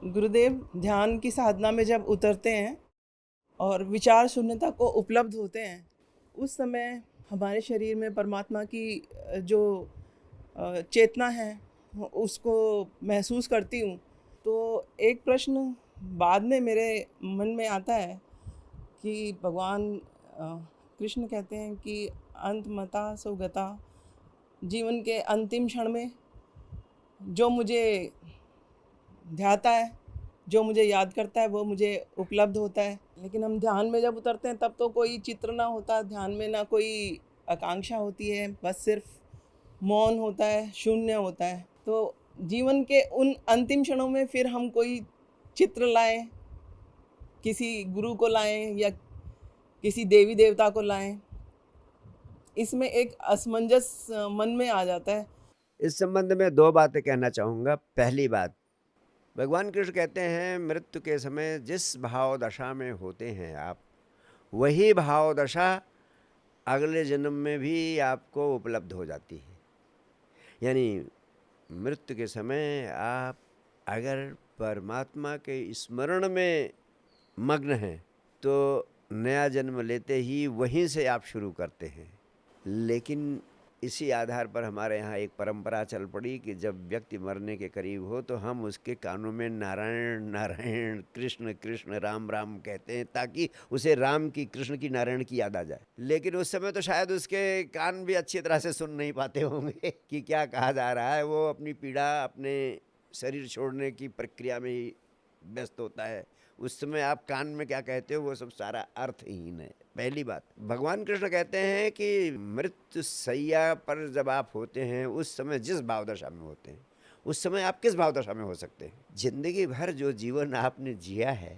गुरुदेव ध्यान की साधना में जब उतरते हैं और विचार शून्यता को उपलब्ध होते हैं, उस समय हमारे शरीर में परमात्मा की जो चेतना है उसको महसूस करती हूँ। तो एक प्रश्न बाद में मेरे मन में आता है कि भगवान कृष्ण कहते हैं कि अंतमता सुगता, जीवन के अंतिम क्षण में जो मुझे ध्याता है, जो मुझे याद करता है वो मुझे उपलब्ध होता है। लेकिन हम ध्यान में जब उतरते हैं तब तो कोई चित्र ना होता, ध्यान में ना कोई आकांक्षा होती है, बस सिर्फ मौन होता है, शून्य होता है। तो जीवन के उन अंतिम क्षणों में फिर हम कोई चित्र लाएं, किसी गुरु को लाएं या किसी देवी देवता को लाएं, इसमें एक असमंजस मन में आ जाता है। इस संबंध में 2 बातें कहना चाहूँगा। पहली बात, भगवान कृष्ण कहते हैं मृत्यु के समय जिस भाव दशा में होते हैं आप, वही भाव दशा अगले जन्म में भी आपको उपलब्ध हो जाती है। यानी मृत्यु के समय आप अगर परमात्मा के स्मरण में मग्न हैं, तो नया जन्म लेते ही वहीं से आप शुरू करते हैं। लेकिन इसी आधार पर हमारे यहाँ एक परंपरा चल पड़ी कि जब व्यक्ति मरने के करीब हो तो हम उसके कानों में नारायण नारायण, कृष्ण कृष्ण, राम राम कहते हैं, ताकि उसे राम की, कृष्ण की, नारायण की याद आ जाए। लेकिन उस समय तो शायद उसके कान भी अच्छी तरह से सुन नहीं पाते होंगे कि क्या कहा जा रहा है। वो अपनी पीड़ा, अपने शरीर छोड़ने की प्रक्रिया में ही व्यस्त होता है। उस समय आप कान में क्या कहते हो वो सब सारा अर्थहीन है। पहली बात, भगवान कृष्ण कहते हैं कि मृत्यु सैया पर जब आप होते हैं, उस समय जिस भावदशा में होते हैं, उस समय आप किस भावदशा में हो सकते हैं। जिंदगी भर जो जीवन आपने जिया है,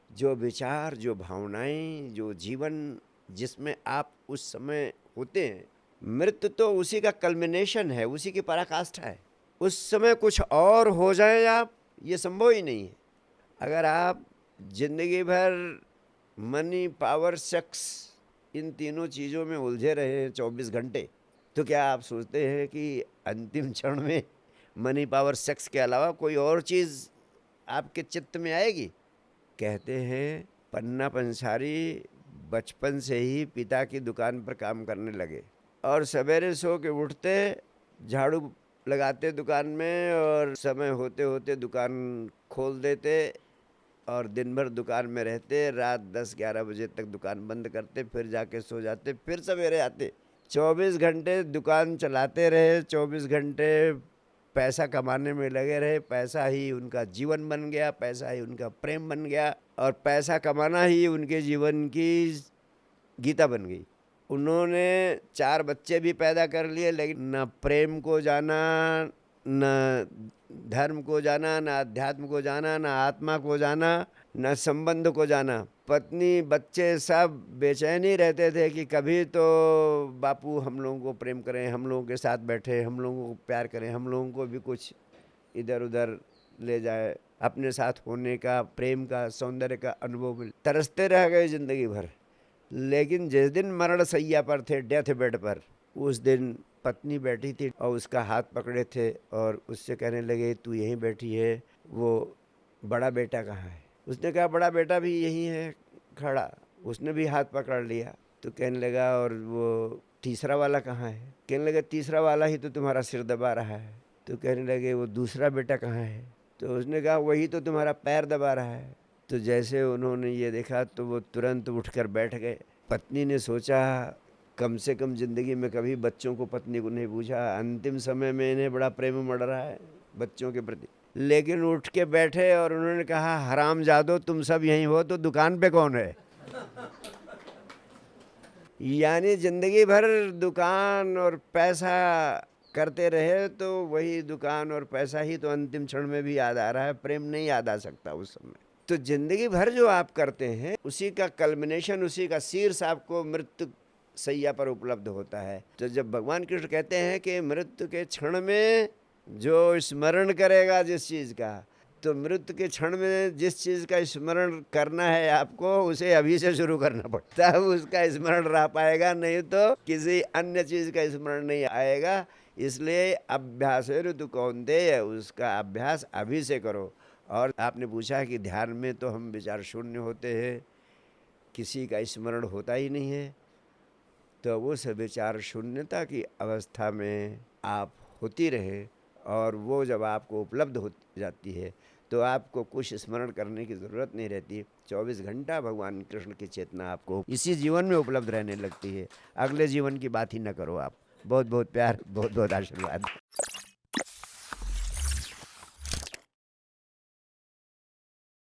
जो विचार, जो भावनाएं, जो जीवन जिसमें आप उस समय होते हैं, मृत्यु तो उसी का कल्मिनेशन है, उसी की पराकाष्ठा है। उस समय कुछ और हो जाए आप, ये संभव ही नहीं है। अगर आप जिंदगी भर मनी, पावर, सेक्स, इन तीनों चीज़ों में उलझे रहे हैं 24 घंटे, तो क्या आप सोचते हैं कि अंतिम क्षण में मनी, पावर, सेक्स के अलावा कोई और चीज़ आपके चित्त में आएगी? कहते हैं पन्ना पंसारी बचपन से ही पिता की दुकान पर काम करने लगे और सवेरे सो के उठते, झाड़ू लगाते दुकान में और समय होते होते दुकान खोल देते और दिन भर दुकान में रहते, रात 10-11 बजे तक दुकान बंद करते, फिर जाके सो जाते, फिर सवेरे आते। 24 घंटे दुकान चलाते रहे, 24 घंटे पैसा कमाने में लगे रहे। पैसा ही उनका जीवन बन गया, पैसा ही उनका प्रेम बन गया और पैसा कमाना ही उनके जीवन की गीता बन गई। उन्होंने 4 बच्चे भी पैदा कर लिए, लेकिन न प्रेम को जाना, न धर्म को जाना, न अध्यात्म को जाना, न आत्मा को जाना, न संबंध को जाना। पत्नी, बच्चे सब बेचैन ही रहते थे कि कभी तो बापू हम लोगों को प्रेम करें, हम लोगों के साथ बैठे, हम लोगों को प्यार करें, हम लोगों को भी कुछ इधर उधर ले जाए, अपने साथ होने का, प्रेम का, सौंदर्य का अनुभव मिले। तरसते रह गए जिंदगी भर। लेकिन जिस दिन मरण सैया पर थे, डेथ बेड पर, उस दिन पत्नी बैठी थी और उसका हाथ पकड़े थे और उससे कहने लगे तू यहीं बैठी है, वो बड़ा बेटा कहाँ है? उसने कहा बड़ा बेटा भी यहीं है खड़ा। उसने भी हाथ पकड़ लिया तो कहने लगा और वो तीसरा वाला कहाँ है? कहने लगा तीसरा वाला ही तो तुम्हारा सिर दबा रहा है। तो कहने लगे वो दूसरा बेटा कहाँ है? तो उसने कहा वही तो तुम्हारा पैर दबा रहा है। तो जैसे उन्होंने ये देखा तो वो तुरंत उठकर बैठ गए। पत्नी ने सोचा कम से कम ज़िंदगी में कभी बच्चों को पत्नी को नहीं पूछा, अंतिम समय में इन्हें बड़ा प्रेम मड़ रहा है बच्चों के प्रति। लेकिन उठ के बैठे और उन्होंने कहा हरामजादो तुम सब यहीं हो तो दुकान पे कौन है? यानी ज़िंदगी भर दुकान और पैसा करते रहे तो वही दुकान और पैसा ही तो अंतिम क्षण में भी याद आ रहा है, प्रेम नहीं याद आ सकता उस समय। तो ज़िंदगी भर जो आप करते हैं उसी का कल्मिनेशन, उसी का शीर्ष आपको मृत्यु सैया पर उपलब्ध होता है। तो जब भगवान कृष्ण कहते हैं कि मृत्यु के क्षण में जो स्मरण करेगा जिस चीज़ का, तो मृत्यु के क्षण में जिस चीज़ का स्मरण करना है आपको, उसे अभी से शुरू करना पड़ता है, उसका स्मरण रह पाएगा, नहीं तो किसी अन्य चीज़ का स्मरण नहीं आएगा। इसलिए अभ्यासेरु तु कौन्तेय, उसका अभ्यास अभी से करो। और आपने पूछा कि ध्यान में तो हम विचार शून्य होते हैं, किसी का स्मरण होता ही नहीं है। तो उस विचार शून्यता की अवस्था में आप होती रहे, और वो जब आपको उपलब्ध हो जाती है तो आपको कुछ स्मरण करने की ज़रूरत नहीं रहती। 24 घंटा भगवान कृष्ण की चेतना आपको इसी जीवन में उपलब्ध रहने लगती है। अगले जीवन की बात ही न करो आप। बहुत बहुत प्यार, बहुत बहुत आशीर्वाद।